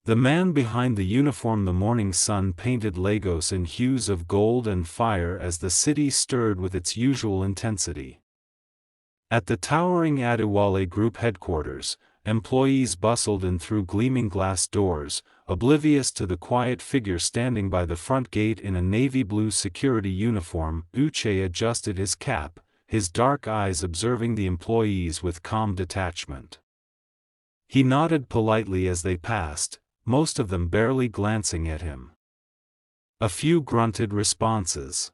The man behind the uniform. The morning sun painted Lagos in hues of gold and fire as the city stirred with its usual intensity. At the towering Adewale Group headquarters, employees bustled in through gleaming glass doors, oblivious to the quiet figure standing by the front gate in a navy blue security uniform. Uche adjusted his cap, his dark eyes observing the employees with calm detachment. He nodded politely as they passed, most of them barely glancing at him. A few grunted responses.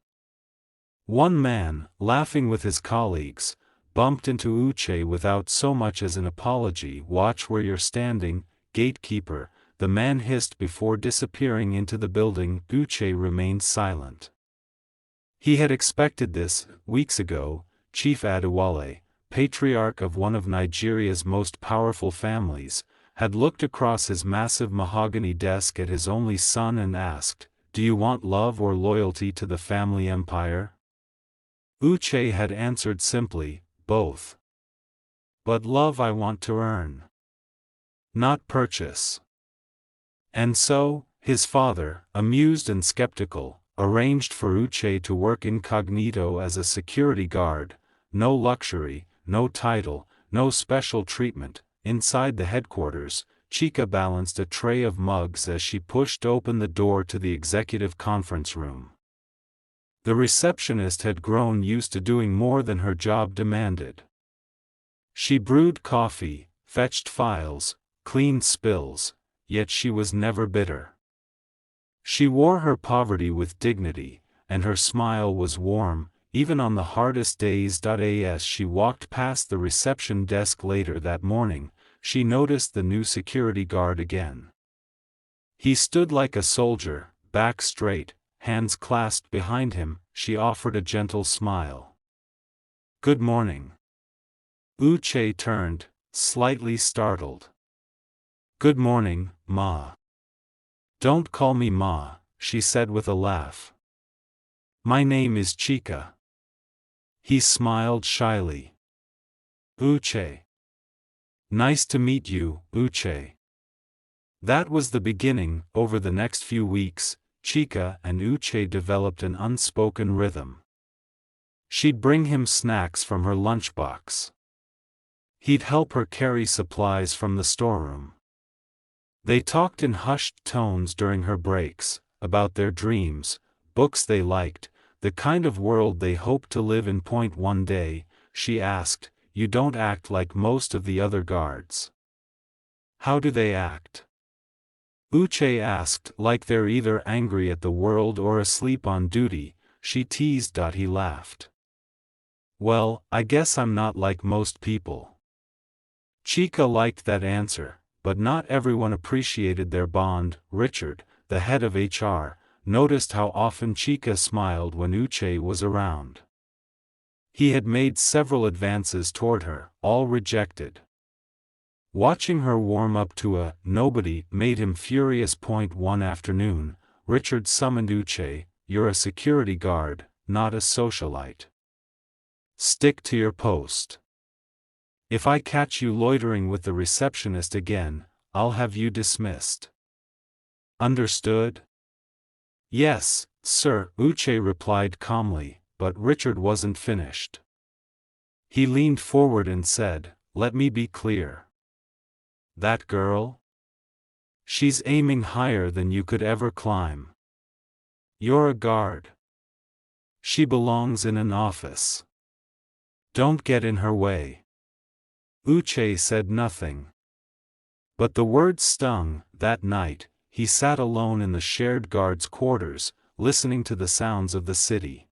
One man, laughing with his colleagues, bumped into Uche without so much as an apology. "Watch where you're standing, gatekeeper," the man hissed before disappearing into the building. Uche remained silent. He had expected this. Weeks ago, Chief Adewale, patriarch of one of Nigeria's most powerful families, had looked across his massive mahogany desk at his only son and asked, "Do you want love or loyalty to the family empire?" Uche had answered simply, "Both. But love I want to earn, not purchase." And so, his father, amused and skeptical, arranged for Uche to work incognito as a security guard. No luxury, no title, no special treatment. Inside the headquarters, Chika balanced a tray of mugs as she pushed open the door to the executive conference room. The receptionist had grown used to doing more than her job demanded. She brewed coffee, fetched files, cleaned spills, yet she was never bitter. She wore her poverty with dignity, and her smile was warm, even on the hardest days. As she walked past the reception desk later that morning, she noticed the new security guard again. He stood like a soldier, back straight, hands clasped behind him. She offered a gentle smile. "Good morning." Uche turned, slightly startled. "Good morning, Ma." "Don't call me Ma," she said with a laugh. "My name is Chika." He smiled shyly. "Uche. Nice to meet you, Uche." That was the beginning. Over the next few weeks, Chika and Uche developed an unspoken rhythm. She'd bring him snacks from her lunchbox. He'd help her carry supplies from the storeroom. They talked in hushed tones during her breaks, about their dreams, books they liked, the kind of world they hoped to live in. One day, she asked, "You don't act like most of the other guards." "How do they act?" Uche asked. "Like they're either angry at the world or asleep on duty," she teased. He laughed. "Well, I guess I'm not like most people." Chika liked that answer, but not everyone appreciated their bond. Richard, the head of HR, noticed how often Chika smiled when Uche was around. He had made several advances toward her, all rejected. Watching her warm up to a nobody made him furious. One afternoon, Richard summoned Uche. "You're a security guard, not a socialite. Stick to your post. If I catch you loitering with the receptionist again, I'll have you dismissed. Understood?" "Yes, sir," Uche replied calmly, but Richard wasn't finished. He leaned forward and said, "Let me be clear. That girl? She's aiming higher than you could ever climb. You're a guard. She belongs in an office. Don't get in her way." Uche said nothing. But the words stung. That night, he sat alone in the shared guards' quarters, listening to the sounds of the city.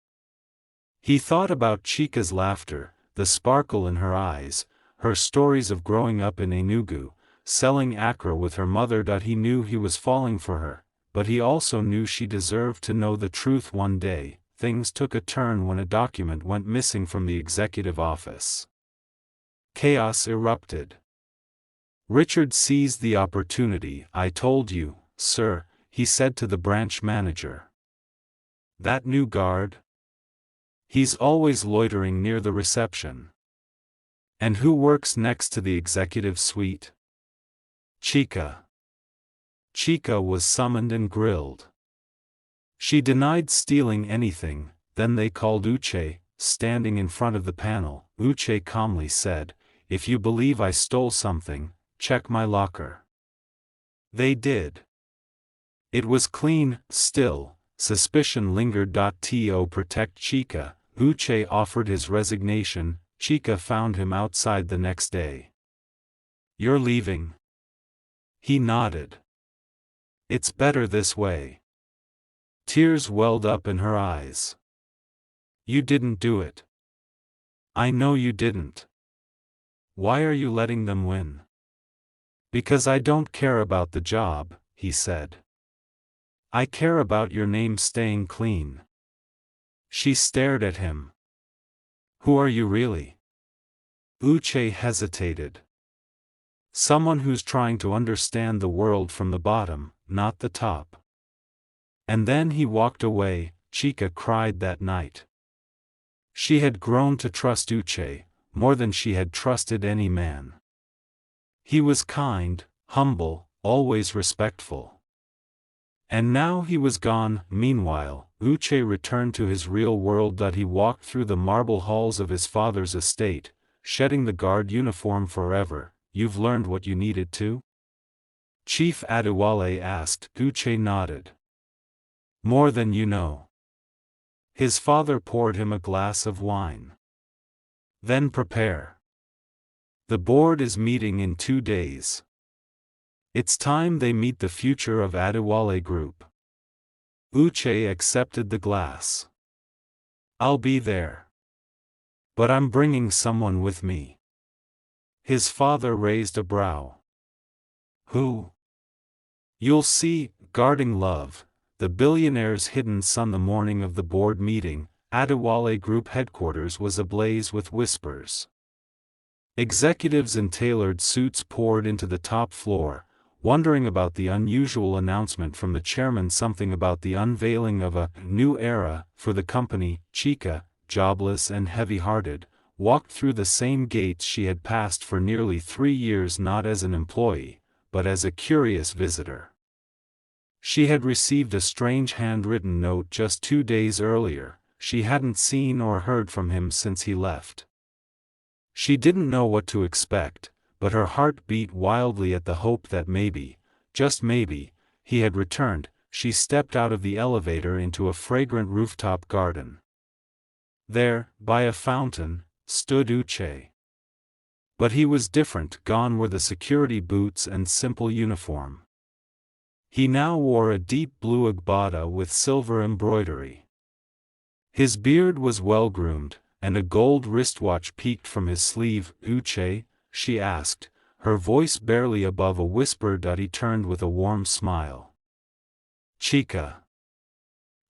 He thought about Chika's laughter, the sparkle in her eyes, her stories of growing up in Enugu, selling Accra with her mother. He knew he was falling for her, but he also knew she deserved to know the truth. One day, things took a turn when a document went missing from the executive office. Chaos erupted. Richard seized the opportunity. "I told you, sir," he said to the branch manager. "That new guard? He's always loitering near the reception. And who works next to the executive suite? Chika." Chika was summoned and grilled. She denied stealing anything. Then they called Uche. Standing in front of the panel, Uche calmly said, "If you believe I stole something, check my locker." They did. It was clean. Still, suspicion lingered. To protect Chika, Uche offered his resignation. Chika found him outside the next day. "You're leaving?" He nodded. "It's better this way." Tears welled up in her eyes. "You didn't do it." "I know you didn't." "Why are you letting them win?" "Because I don't care about the job," he said. "I care about your name staying clean." She stared at him. "Who are you really?" Uche hesitated. "Someone who's trying to understand the world from the bottom, not the top." And then he walked away. Chika cried that night. She had grown to trust Uche, more than she had trusted any man. He was kind, humble, always respectful. And now he was gone. Meanwhile, Uche returned to his real world. He walked through the marble halls of his father's estate, shedding the guard uniform forever. "You've learned what you needed to?" Chief Adewale asked. Uche nodded. "More than you know." His father poured him a glass of wine. "Then prepare. The board is meeting in 2 days. It's time they meet the future of Adewale Group." Uche accepted the glass. "I'll be there. But I'm bringing someone with me." His father raised a brow. "Who?" "You'll see." Guarding love, the billionaire's hidden son. The morning of the board meeting, Adewale Group headquarters was ablaze with whispers. Executives in tailored suits poured into the top floor, wondering about the unusual announcement from the chairman, something about the unveiling of a new era for the company. Chika, jobless and heavy-hearted, walked through the same gates she had passed for nearly 3 years, not as an employee, but as a curious visitor. She had received a strange handwritten note just 2 days earlier. She hadn't seen or heard from him since he left. She didn't know what to expect, but her heart beat wildly at the hope that maybe, just maybe, he had returned. She stepped out of the elevator into a fragrant rooftop garden. There, by a fountain, stood Uche. But he was different. Gone were the security boots and simple uniform. He now wore a deep blue agbada with silver embroidery. His beard was well-groomed, and a gold wristwatch peeked from his sleeve. "Uche?" she asked, her voice barely above a whisper. He turned with a warm smile. "Chika."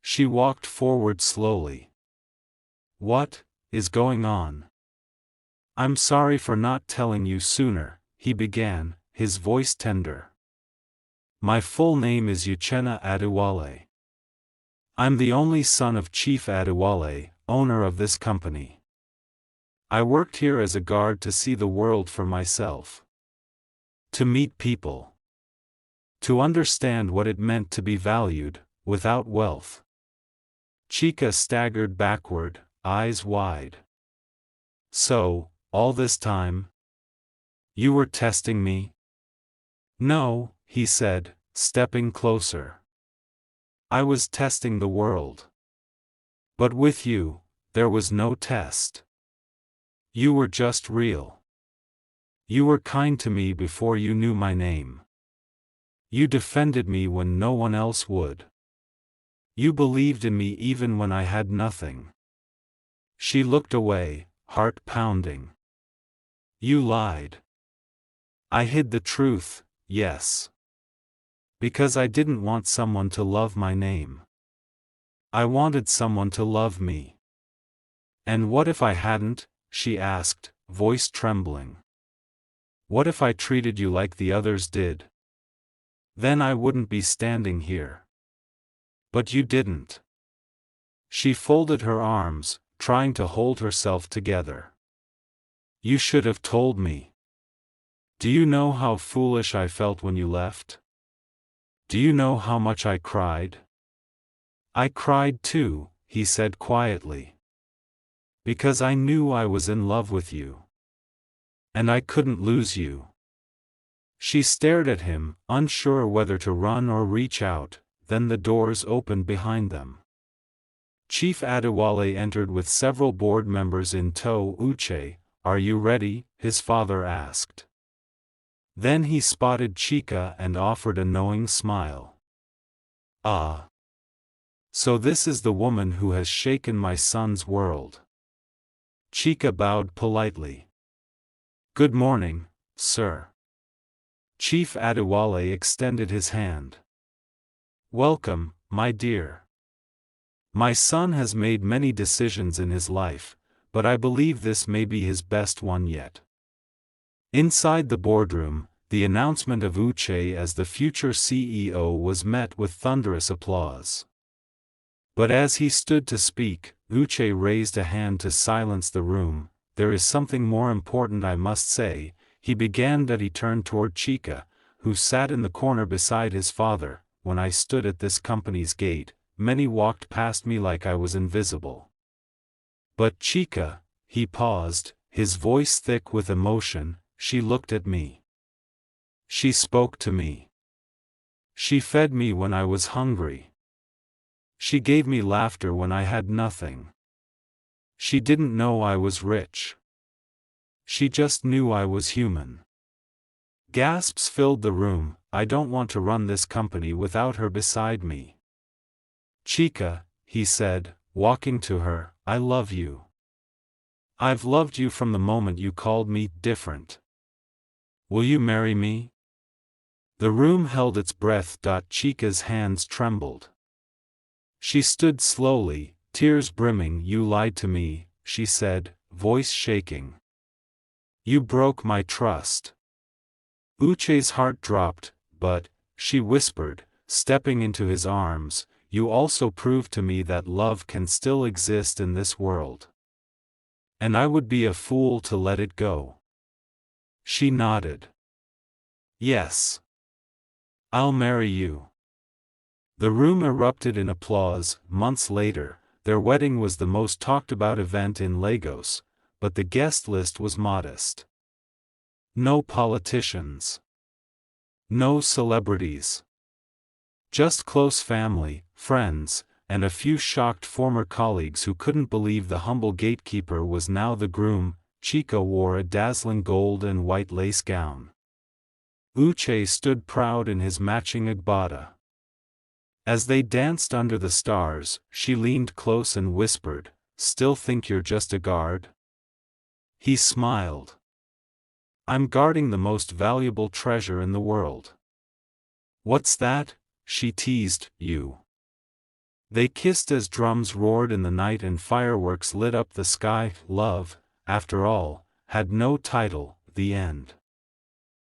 She walked forward slowly. "What is going on?" "I'm sorry for not telling you sooner," he began, his voice tender. "My full name is Uchenna Adewale. I'm the only son of Chief Adewale, owner of this company. I worked here as a guard to see the world for myself. To meet people. To understand what it meant to be valued, without wealth." Chika staggered backward, eyes wide. "So, all this time, you were testing me?" "No," he said, stepping closer. "I was testing the world. But with you, there was no test. You were just real. You were kind to me before you knew my name. You defended me when no one else would. You believed in me even when I had nothing." She looked away, heart pounding. "You lied." "I hid the truth, yes. Because I didn't want someone to love my name. I wanted someone to love me." "And what if I hadn't?" she asked, voice trembling. "What if I treated you like the others did? Then I wouldn't be standing here." "But you didn't." She folded her arms, trying to hold herself together. "You should have told me. Do you know how foolish I felt when you left? Do you know how much I cried? I cried too, he said quietly. Because I knew I was in love with you. And I couldn't lose you. She stared at him, unsure whether to run or reach out, then the doors opened behind them. Chief Adewale entered with several board members in tow. Uche, are you ready? His father asked. Then he spotted Chika and offered a knowing smile. Ah. So this is the woman who has shaken my son's world. Chika bowed politely. Good morning, sir. Chief Adewale extended his hand. Welcome, my dear. My son has made many decisions in his life, but I believe this may be his best one yet. Inside the boardroom, the announcement of Uche as the future CEO was met with thunderous applause. But as he stood to speak, Uche raised a hand to silence the room. There is something more important I must say, he began. That he turned toward Chika, who sat in the corner beside his father. When I stood at this company's gate, many walked past me like I was invisible. But Chika, he paused, his voice thick with emotion, she looked at me. She spoke to me. She fed me when I was hungry. She gave me laughter when I had nothing. She didn't know I was rich. She just knew I was human. Gasps filled the room. I don't want to run this company without her beside me. Chika, he said, walking to her, I love you. I've loved you from the moment you called me different. Will you marry me? The room held its breath. Chika's hands trembled. She stood slowly, tears brimming. You lied to me, she said, voice shaking. You broke my trust. Uche's heart dropped, but, she whispered, stepping into his arms, you also proved to me that love can still exist in this world. And I would be a fool to let it go. She nodded. Yes. I'll marry you. The room erupted in applause. Months later, their wedding was the most talked about event in Lagos, but the guest list was modest. No politicians. No celebrities. Just close family, friends, and a few shocked former colleagues who couldn't believe the humble gatekeeper was now the groom. Chika wore a dazzling gold and white lace gown. Uche stood proud in his matching agbada. As they danced under the stars, she leaned close and whispered, still think you're just a guard? He smiled. I'm guarding the most valuable treasure in the world. What's that? She teased, you. They kissed as drums roared in the night and fireworks lit up the sky. Love, after all, had no title. The end.